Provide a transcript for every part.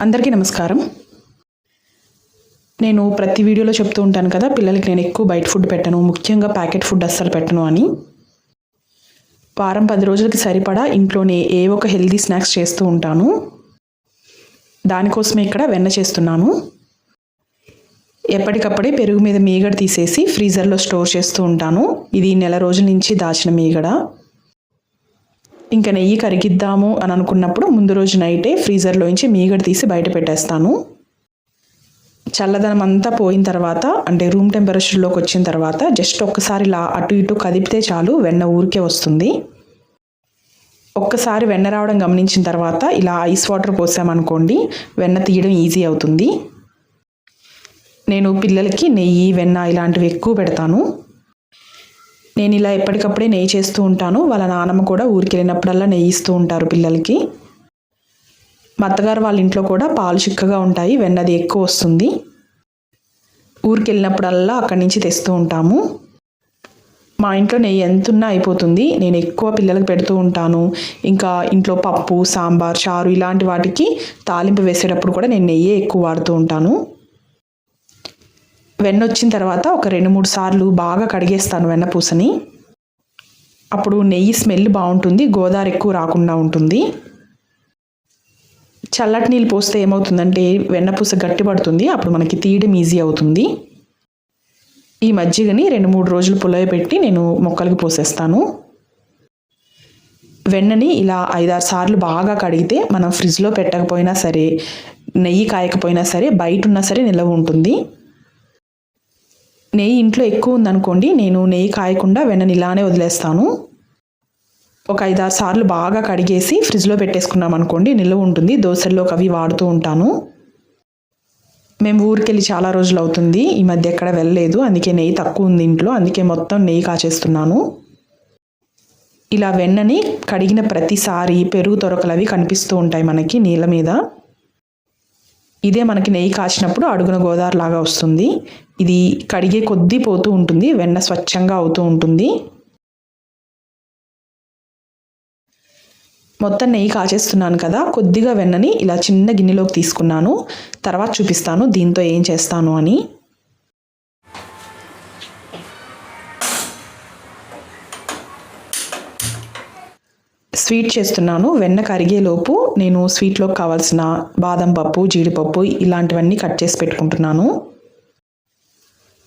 అందరికీ నమస్కారం. నేను ప్రతి వీడియోలో చెప్తూ ఉంటాను కదా, పిల్లలకి నేను ఎక్కువ బయట ఫుడ్ పెట్టను, ముఖ్యంగా ప్యాకెట్ ఫుడ్ అస్సలు పెట్టను అని. వారం 10 రోజులకి సరిపడా ఇంట్లోనే ఏ ఒక హెల్దీ స్నాక్స్ చేస్తూ ఉంటాను. దానికోసమే ఇక్కడ వెన్న చేస్తున్నాను. ఎప్పటికప్పుడే పెరుగు మీద మీగడ తీసేసి ఫ్రీజర్లో స్టోర్ చేస్తూ ఉంటాను. ఇది నెల రోజుల నుంచి దాచిన మీగడ. ఇంకా నెయ్యి కరిగిద్దాము అని అనుకున్నప్పుడు ముందు రోజు నైటే ఫ్రీజర్లోంచి మీగడ తీసి బయట పెట్టేస్తాను. చల్లదనం అంతా పోయిన తర్వాత, అంటే రూమ్ టెంపరేచర్లోకి వచ్చిన తర్వాత జస్ట్ ఒక్కసారి ఇలా అటు ఇటు కదిపితే చాలు వెన్న ఊరికే వస్తుంది. ఒక్కసారి వెన్న రావడం గమనించిన తర్వాత ఇలా ఐస్ వాటర్ పోసామనుకోండి, వెన్న తీయడం ఈజీ అవుతుంది. నేను పిల్లలకి నెయ్యి, వెన్న ఇలాంటివి ఎక్కువ పెడతాను. నేను ఇలా ఎప్పటికప్పుడే నెయ్యి చేస్తూ ఉంటాను. వాళ్ళ నాన్నమ్మ కూడా ఊరికి వెళ్ళినప్పుడల్లా నెయ్యి ఇస్తూ ఉంటారు పిల్లలకి. మా అత్తగారు వాళ్ళ ఇంట్లో కూడా పాలు చిక్కగా ఉంటాయి, వెన్నది ఎక్కువ వస్తుంది. ఊరికి వెళ్ళినప్పుడల్లా అక్కడి నుంచి తెస్తూ ఉంటాము. మా ఇంట్లో నెయ్యి ఎంతున్నా అయిపోతుంది. నేను ఎక్కువ పిల్లలకు పెడుతూ ఉంటాను. ఇంకా ఇంట్లో పప్పు, సాంబార్, చారు ఇలాంటి వాటికి తాలింపు వేసేటప్పుడు కూడా నేను నెయ్యే ఎక్కువ వాడుతూ ఉంటాను. వెన్న వచ్చిన తర్వాత ఒక 2-3 సార్లు బాగా కడిగేస్తాను వెన్న పూసని. అప్పుడు నెయ్యి స్మెల్ బాగుంటుంది, గోదావరి ఎక్కువ రాకుండా ఉంటుంది. చల్లటి నీళ్ళు పోస్తే ఏమవుతుందంటే వెన్నపూస గట్టిపడుతుంది, అప్పుడు మనకి తీయడం ఈజీ అవుతుంది. ఈ మజ్జిగని 2-3 రోజులు పులయబెట్టి నేను మొక్కలకి పోసేస్తాను. వెన్నని ఇలా 5-6 సార్లు బాగా కడిగితే మనం ఫ్రిడ్జ్లో పెట్టకపోయినా సరే, నెయ్యి కాయకపోయినా సరే, బయట ఉన్నా సరే నిల్వ ఉంటుంది. నెయ్యి ఇంట్లో ఎక్కువ ఉందనుకోండి, నేను నెయ్యి కాయకుండా వెన్నని ఇలానే వదిలేస్తాను. ఒక 5-6 సార్లు బాగా కడిగేసి ఫ్రిడ్జ్లో పెట్టేసుకున్నాం అనుకోండి, నిల్వ ఉంటుంది. దోశల్లోకి అవి వాడుతూ ఉంటాను. మేము ఊరికెళ్ళి చాలా రోజులు అవుతుంది, ఈ మధ్య ఎక్కడ వెళ్ళలేదు, అందుకే నెయ్యి తక్కువ ఉంది ఇంట్లో, అందుకే మొత్తం నెయ్యి కాచేస్తున్నాను. ఇలా వెన్నని కడిగిన ప్రతిసారి పెరుగు తొరకలు అవి కనిపిస్తూ ఉంటాయి మనకి నీళ్ళ మీద. ఇదే మనకి నెయ్యి కాచినప్పుడు అడుగున గోదావరి లాగా వస్తుంది. ఇది కడిగే కొద్దీ పోతూ ఉంటుంది, వెన్న స్వచ్ఛంగా అవుతూ ఉంటుంది. మొత్తం నెయ్యి కాచేస్తున్నాను కదా, కొద్దిగా వెన్నని ఇలా చిన్న గిన్నెలోకి తీసుకున్నాను. తర్వాత చూపిస్తాను దీంతో ఏం చేస్తాను అని. స్వీట్ చేస్తున్నాను. వెన్న కరిగేలోపు నేను స్వీట్లోకి కావాల్సిన బాదం పప్పు, జీడిపప్పు ఇలాంటివన్నీ కట్ చేసి పెట్టుకుంటున్నాను.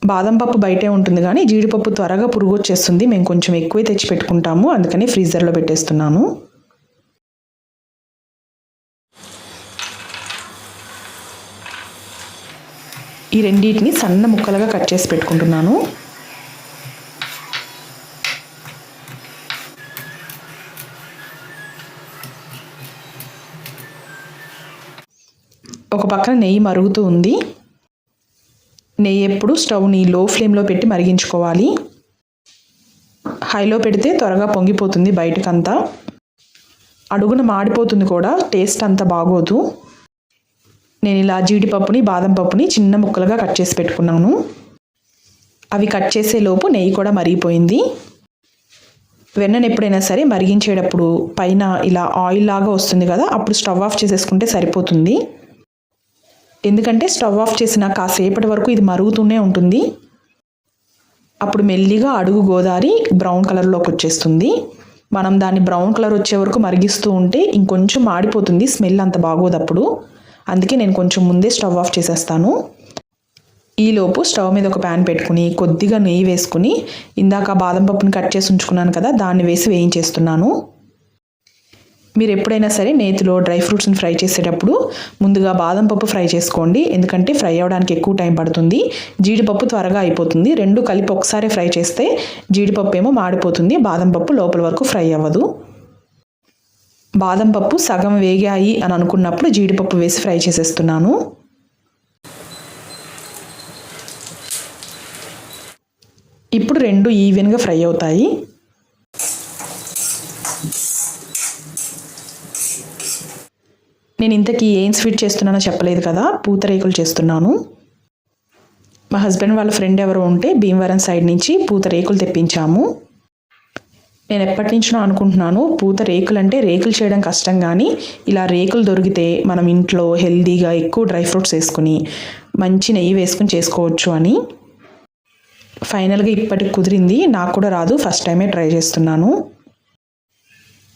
బాదం పప్పు బయటే ఉంటుంది కానీ జీడిపప్పు త్వరగా పురుగు వచ్చేస్తుంది. మేము కొంచెం ఎక్కువే తెచ్చి పెట్టుకుంటాము, అందుకని ఫ్రీజర్లో పెట్టేస్తున్నాను. ఈ రెండింటిని సన్న ముక్కలుగా కట్ చేసి పెట్టుకుంటున్నాను. ఒక పక్కన నెయ్యి మరుగుతూ ఉంది. నెయ్యి ఎప్పుడు స్టవ్ని లో ఫ్లేమ్లో పెట్టి మరిగించుకోవాలి. హైలో పెడితే త్వరగా పొంగిపోతుంది బయటకంతా, అడుగున మాడిపోతుంది కూడా, టేస్ట్ అంత బాగోదు. నేను ఇలా జీడిపప్పుని, బాదం పప్పుని చిన్న ముక్కలుగా కట్ చేసి పెట్టుకున్నాను. అవి కట్ చేసేలోపు నెయ్యి కూడా మరిగిపోయింది. వెన్నను ఎప్పుడైనా సరే మరిగించేటప్పుడు పైన ఇలా ఆయిల్ లాగా వస్తుంది కదా, అప్పుడు స్టవ్ ఆఫ్ చేసేసుకుంటే సరిపోతుంది. ఎందుకంటే స్టవ్ ఆఫ్ చేసిన కాసేపటి వరకు ఇది మరుగుతూనే ఉంటుంది. అప్పుడు మెల్లిగా అడుగు గోదావరి బ్రౌన్ కలర్లోకి వచ్చేస్తుంది. మనం దాన్ని బ్రౌన్ కలర్ వచ్చే వరకు మరిగిస్తూ ఉంటే ఇంకొంచెం మాడిపోతుంది, స్మెల్ అంత బాగోదు అప్పుడు. అందుకే నేను కొంచెం ముందే స్టవ్ ఆఫ్ చేసేస్తాను. ఈలోపు స్టవ్ మీద ఒక ప్యాన్ పెట్టుకుని కొద్దిగా నెయ్యి వేసుకుని ఇందాక బాదం పప్పుని కట్ చేసి ఉంచుకున్నాను కదా, దాన్ని వేసి వేయించేస్తున్నాను. మీరు ఎప్పుడైనా సరే నేతిలో డ్రై ఫ్రూట్స్ని ఫ్రై చేసేటప్పుడు ముందుగా బాదం పప్పు ఫ్రై చేసుకోండి, ఎందుకంటే ఫ్రై అవ్వడానికి ఎక్కువ టైం పడుతుంది. జీడిపప్పు త్వరగా అయిపోతుంది. రెండు కలిపి ఒకసారి ఫ్రై చేస్తే జీడిపప్పు ఏమో మాడిపోతుంది, బాదం పప్పు లోపల వరకు ఫ్రై అవ్వదు. బాదం పప్పు సగం వేగాయి అని అనుకున్నప్పుడు జీడిపప్పు వేసి ఫ్రై చేసేస్తున్నాను. ఇప్పుడు రెండు ఈవెన్గా ఫ్రై అవుతాయి. నేను ఇంతకీ ఏం స్వీట్ చేస్తున్నానో చెప్పలేదు కదా, పూతరేకులు చేస్తున్నాను. మా హస్బెండ్ వాళ్ళ ఫ్రెండ్ ఎవరో ఉంటే భీమవరం సైడ్ నుంచి పూతరేకులు తెప్పించాము. నేను ఎప్పటి నుంచో అనుకుంటున్నాను, పూత రేకులు అంటే రేకులు చేయడం కష్టం, కానీ ఇలా రేకులు దొరికితే మనం ఇంట్లో హెల్దీగా ఎక్కువ డ్రై ఫ్రూట్స్ వేసుకుని మంచి నెయ్యి వేసుకుని చేసుకోవచ్చు అని. ఫైనల్గా ఇప్పటికి కుదిరింది. నాకు కూడా రాదు, ఫస్ట్ టైమే ట్రై చేస్తున్నాను.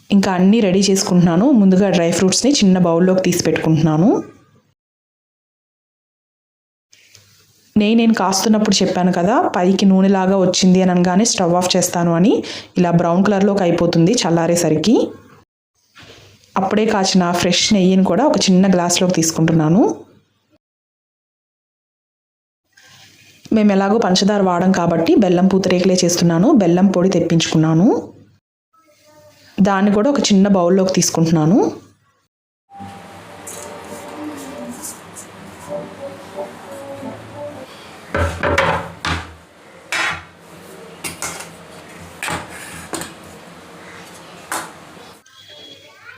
ఇంకా అన్నీ రెడీ చేసుకుంటున్నాను. ముందుగా డ్రై ఫ్రూట్స్ని చిన్న బౌల్లోకి తీసి పెట్టుకుంటున్నాను. నేను కాస్తున్నప్పుడు చెప్పాను కదా, పైకి నూనెలాగా వచ్చింది అని అనగానే స్టవ్ ఆఫ్ చేస్తాను అని. ఇలా బ్రౌన్ కలర్లోకి అయిపోతుంది చల్లారేసరికి. అప్పుడే కాచిన ఫ్రెష్ నెయ్యిని కూడా ఒక చిన్న గ్లాస్లోకి తీసుకుంటున్నాను. మేము ఎలాగో పంచదార వాడం కాబట్టి బెల్లం పూతరేకులే చేస్తున్నాను. బెల్లం పొడి తెప్పించుకున్నాను, దాన్ని కూడా ఒక చిన్న బౌల్లోకి తీసుకుంటున్నాను.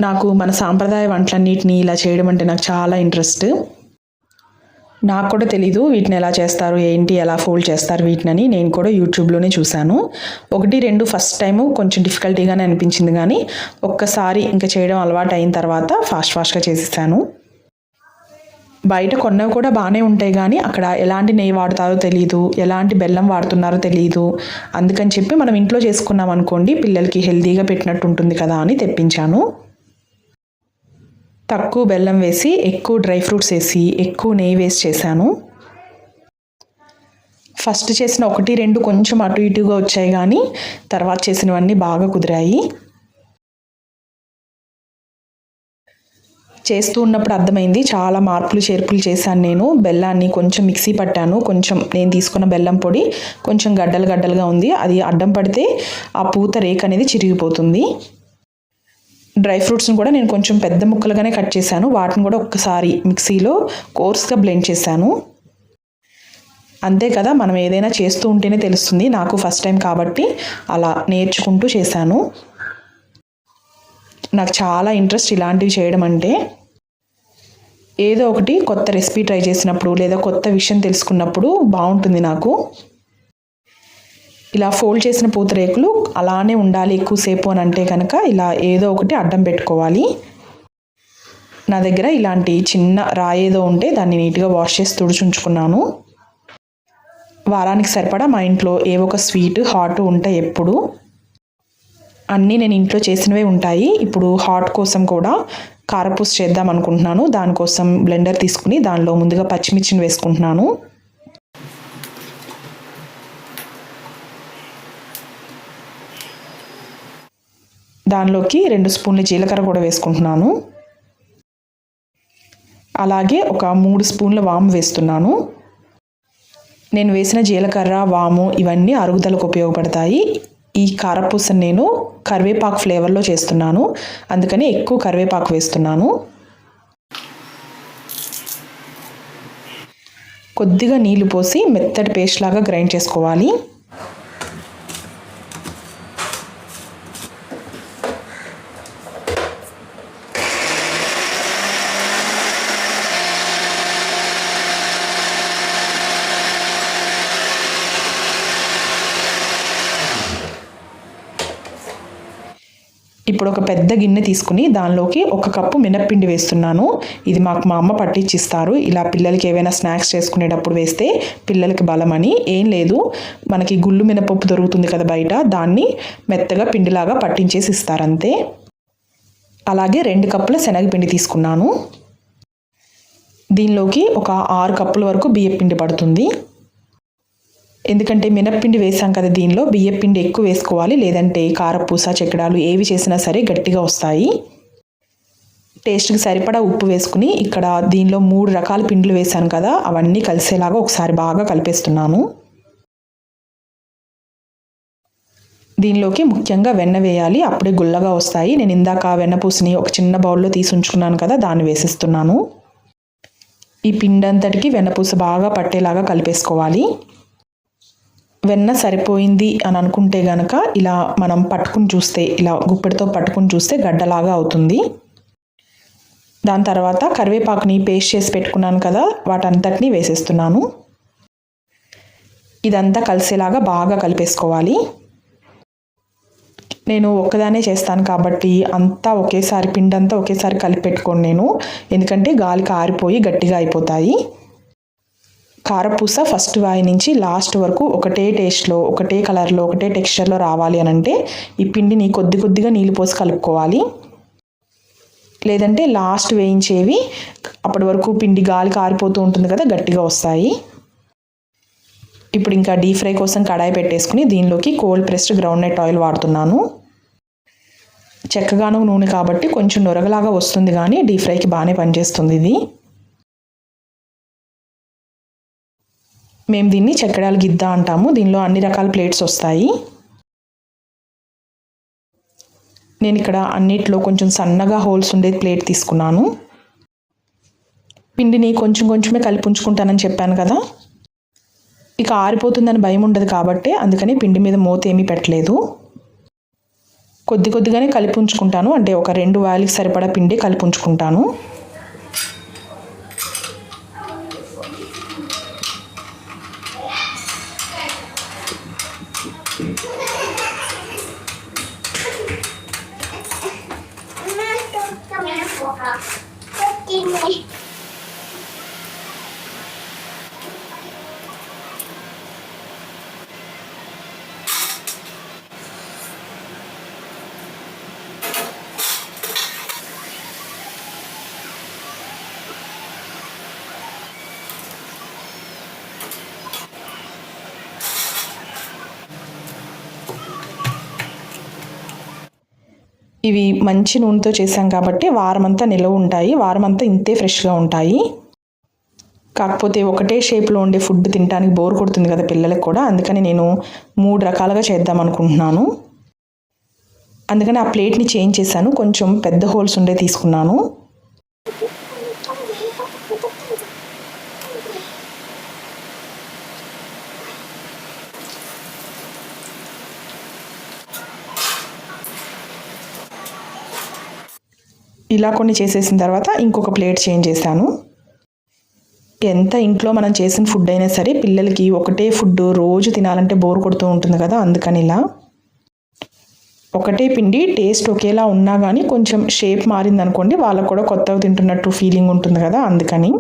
నాకు మన సాంప్రదాయ వంటలన్నిటిని ఇలా చేయడం అంటే నాకు చాలా ఇంట్రెస్ట్. నాకు కూడా తెలీదు వీటిని ఎలా చేస్తారు ఏంటి, ఎలా ఫోల్డ్ చేస్తారు వీటిని. నేను కూడా యూట్యూబ్లోనే చూశాను. 1-2 ఫస్ట్ టైము కొంచెం డిఫికల్టీగానే అనిపించింది, కానీ ఒక్కసారి ఇంకా చేయడం అలవాటు అయిన తర్వాత ఫాస్ట్గా చేసేసాను. బయట కొన్నవి కూడా బాగానే ఉంటాయి, కానీ అక్కడ ఎలాంటి నెయ్యి వాడతారో తెలియదు, ఎలాంటి బెల్లం వాడుతున్నారో తెలియదు. అందుకని చెప్పి మనం ఇంట్లో చేసుకున్నాం అనుకోండి, పిల్లలకి హెల్తీగా పెట్టినట్టు ఉంటుంది కదా అని తెప్పించాను. తక్కువ బెల్లం వేసి ఎక్కువ డ్రై ఫ్రూట్స్ వేసి ఎక్కువ నెయ్యి వేసి చేశాను. ఫస్ట్ చేసిన 1-2 కొంచెం అటు ఇటుగా వచ్చాయి, కానీ తర్వాత చేసినవన్నీ బాగా కుదిరాయి. చేస్తూ ఉన్నప్పుడు అర్థమైంది, చాలా మార్పులు చేర్పులు చేశాను నేను. బెల్లాన్ని కొంచెం మిక్సీ పట్టాను, కొంచెం నేను తీసుకున్న బెల్లం పొడి కొంచెం గడ్డలుగా ఉంది. అది అడ్డం పడితే ఆ పూత రేక్ అనేది చిరిగిపోతుంది. డ్రై ఫ్రూట్స్ని కూడా నేను కొంచెం పెద్ద ముక్కలుగానే కట్ చేశాను. వాటిని కూడా ఒక్కసారి మిక్సీలో కోర్స్గా బ్లెండ్ చేశాను. అంతే కదా, మనం ఏదైనా చేస్తూ ఉంటేనే తెలుస్తుంది. నాకు ఫస్ట్ టైం కాబట్టి అలా నేర్చుకుంటూ చేశాను. నాకు చాలా ఇంట్రెస్ట్ ఇలాంటివి చేయడం అంటే. ఏదో ఒకటి కొత్త రెసిపీ ట్రై చేసినప్పుడు లేదా కొత్త విషయం తెలుసుకున్నప్పుడు బాగుంటుంది నాకు. ఇలా ఫోల్డ్ చేసిన పూతరేకులు అలానే ఉండాలి ఎక్కువసేపు అని అంటే కనుక ఇలా ఏదో ఒకటి అడ్డం పెట్టుకోవాలి. నా దగ్గర ఇలాంటి చిన్న రాయేదో ఉంటే దాన్ని నీట్గా వాష్ చేసి తుడుచుంచుకున్నాను. వారానికి సరిపడా మా ఇంట్లో ఏవో ఒక స్వీట్ హాట్ ఉంటాయి ఎప్పుడు. అన్నీ నేను ఇంట్లో చేసినవే ఉంటాయి. ఇప్పుడు హాట్ కోసం కూడా కారపూస చేద్దాం అనుకుంటున్నాను. దానికోసం బ్లెండర్ తీసుకుని దానిలో ముందుగా పచ్చిమిర్చిని వేసుకుంటున్నాను. దానిలోకి 2 స్పూన్ల జీలకర్ర కూడా వేసుకుంటున్నాను. అలాగే ఒక 3 స్పూన్ల వాము వేస్తున్నాను. నేను వేసిన జీలకర్ర వాము ఇవన్నీ అరుగుదలకు ఉపయోగపడతాయి. ఈ కారపూసను నేను కరివేపాకు ఫ్లేవర్లో చేస్తున్నాను, అందుకని ఎక్కువ కరివేపాకు వేస్తున్నాను. కొద్దిగా నీళ్లు పోసి మెత్తటి పేస్ట్ లాగా గ్రైండ్ చేసుకోవాలి. ఇప్పుడు ఒక పెద్ద గిన్నె తీసుకుని దానిలోకి 1 కప్పు మినప్పిండి వేస్తున్నాను. ఇది మా అమ్మ పట్టించిస్తారు. ఇలా పిల్లలకి ఏవైనా స్నాక్స్ చేసుకునేటప్పుడు వేస్తే పిల్లలకి బలమని. ఏం లేదు, మనకి గుళ్ళు మినపప్పు దొరుకుతుంది కదా బయట, దాన్ని మెత్తగా పిండిలాగా పట్టించేసి ఇస్తారు అంతే. అలాగే 2 కప్పుల శనగపిండి తీసుకున్నాను. దీనిలోకి ఒక 6 కప్పుల వరకు బియ్యపిండి పడుతుంది. ఎందుకంటే మినప్పిండి వేసాం కదా, దీనిలో బియ్యపిండి ఎక్కువ వేసుకోవాలి, లేదంటే కారపూస చెక్కడాలు ఏవి చేసినా సరే గట్టిగా వస్తాయి. టేస్ట్కి సరిపడా ఉప్పు వేసుకుని ఇక్కడ దీనిలో 3 రకాల పిండిలు వేసాను కదా, అవన్నీ కలిసేలాగా ఒకసారి బాగా కలిపేస్తున్నాను. దీనిలోకి ముఖ్యంగా వెన్న వేయాలి, అప్పుడే గుల్లగా వస్తాయి. నేను ఇందాక వెన్నపూసని ఒక చిన్న బౌల్లో తీసి ఉంచుకున్నాను కదా, దాన్ని వేసిస్తున్నాను. ఈ పిండి అంతటికి వెన్నపూస బాగా పట్టేలాగా కలిపేసుకోవాలి. వెన్న సరిపోయింది అని అనుకుంటే గనక ఇలా మనం పట్టుకుని చూస్తే, ఇలా గుప్పెడితో పట్టుకుని చూస్తే గడ్డలాగా అవుతుంది. దాని తర్వాత కరివేపాకుని పేస్ట్ చేసి పెట్టుకున్నాను కదా, వాటంతటిని వేసేస్తున్నాను. ఇదంతా కలిసేలాగా బాగా కలిపేసుకోవాలి. నేను ఒక్కదానే చేస్తాను కాబట్టి అంతా ఒకేసారి పిండి అంతా ఒకేసారి కలిపి పెట్టుకోను నేను, ఎందుకంటే గాలికి ఆరిపోయి గట్టిగా అయిపోతాయి. కారపూస ఫస్ట్ వాయి నుంచి లాస్ట్ వరకు ఒకటే టేస్ట్లో, ఒకటే కలర్లో, ఒకటే టెక్స్చర్లో రావాలి అని అంటే ఈ పిండిని కొద్ది కొద్దిగా నీళ్ళు పోసి కలుపుకోవాలి. లేదంటే లాస్ట్ వేయించేవి అప్పటి వరకు పిండి గాలికి ఆరిపోతూ ఉంటుంది కదా, గట్టిగా వస్తాయి. ఇప్పుడు ఇంకా డీప్ ఫ్రై కోసం కడాయి పెట్టేసుకుని దీనిలోకి కోల్డ్ ప్రెస్డ్ గ్రౌండ్నట్ ఆయిల్ వాడుతున్నాను. చెక్కగాను నూనె కాబట్టి కొంచెం నొరగలాగా వస్తుంది, కానీ డీప్ ఫ్రైకి బాగానే పనిచేస్తుంది ఇది. మేము దీన్ని చెక్కడాలు గిద్ద అంటాము. దీనిలో అన్ని రకాల ప్లేట్స్ వస్తాయి. నేను ఇక్కడ అన్నిట్లో కొంచెం సన్నగా హోల్స్ ఉండే ప్లేట్ తీసుకున్నాను. పిండిని కొంచెం కొంచెమే కలిపి ఉంచుకుంటానని చెప్పాను కదా, ఇక ఆరిపోతుందని భయం ఉండదు కాబట్టి అందుకని పిండి మీద మూత ఏమీ పెట్టలేదు. కొద్ది కొద్దిగానే కలిపి ఉంచుకుంటాను, అంటే ఒక 2 వాయిలకి సరిపడా పిండి కలిపి ఉంచుకుంటాను. ఇవి మంచి నూనెతో చేసాం కాబట్టి వారమంతా నిలవ ఉంటాయి, వారమంతా ఇంతే ఫ్రెష్గా ఉంటాయి. కాకపోతే ఒకటే షేప్లో ఉండే ఫుడ్ తినడానికి బోర్ కొడుతుంది కదా పిల్లలకు కూడా, అందుకని నేను 3 రకాలుగా చేద్దాం అనుకుంటున్నాను. అందుకని ఆ ప్లేట్ని చేంజ్ చేశాను, కొంచెం పెద్ద హోల్స్ ఉండే తీసుకున్నాను. ఇలా కొన్ని చేసేసిన తర్వాత ఇంకొక ప్లేట్ చేంజ్ చేశాను. ఎంత ఇంట్లో మనం చేసిన ఫుడ్ అయినా సరే పిల్లలకి ఒకటే ఫుడ్ రోజు తినాలంటే బోర్ కొడుతూ ఉంటుంది కదా, అందుకని ఇలా ఒకటే పిండి టేస్ట్ ఒకేలా ఉన్నా కానీ కొంచెం షేప్ మారిందనుకోండి వాళ్ళకు కూడా కొత్తగా తింటున్నట్టు ఫీలింగ్ ఉంటుంది కదా, అందుకని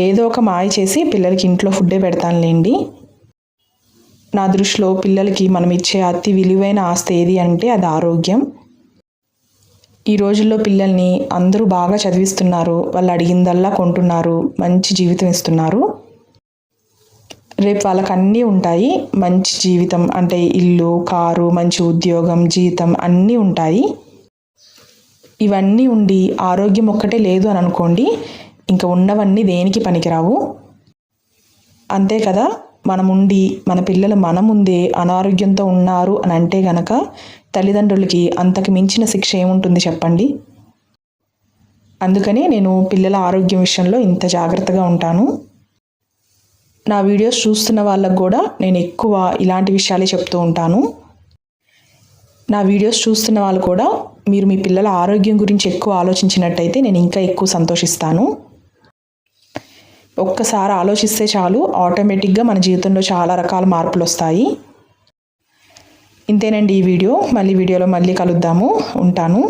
ఏదో ఒక మాయ చేసి పిల్లలకి ఇంట్లో ఫుడ్డే పెడతానులేండి. నా దృష్టిలో పిల్లలకి మనం ఇచ్చే అతి విలువైన ఆస్తి ఏది అంటే అది ఆరోగ్యం. ఈ రోజుల్లో పిల్లల్ని అందరూ బాగా చదివిస్తున్నారు, వాళ్ళు అడిగిందల్లా కొంటున్నారు, మంచి జీవితం ఇస్తున్నారు. రేపు వాళ్ళకి అన్నీ ఉంటాయి, మంచి జీవితం అంటే ఇల్లు, కారు, మంచి ఉద్యోగం, జీతం అన్నీ ఉంటాయి. ఇవన్నీ ఉండి ఆరోగ్యం ఒక్కటే లేదు అని అనుకోండి, ఇంకా ఉన్నవన్నీ దేనికి పనికిరావు. అంతే కదా, మనముండి మన పిల్లలు మన ముందే అనారోగ్యంతో ఉన్నారు అని అంటే గనక తల్లిదండ్రులకి అంతకు మించిన శిక్ష ఏముంటుంది చెప్పండి. అందుకని నేను పిల్లల ఆరోగ్యం విషయంలో ఇంత జాగ్రత్తగా ఉంటాను. నా వీడియోస్ చూస్తున్న వాళ్ళకు కూడా నేను ఎక్కువ ఇలాంటి విషయాలే చెప్తూ ఉంటాను. నా వీడియోస్ చూస్తున్న వాళ్ళు కూడా మీరు మీ పిల్లల ఆరోగ్యం గురించి ఎక్కువ ఆలోచించినట్టయితే నేను ఇంకా ఎక్కువ సంతోషిస్తాను. ఒక్కసారి ఆలోచిస్తే చాలు, ఆటోమేటిక్గా మన జీవితంలో చాలా రకాల మార్పులు వస్తాయి. ఇంతేనండి ఈ వీడియో. మళ్ళీ వీడియోలో మళ్ళీ కలుద్దాము. ఉంటాను.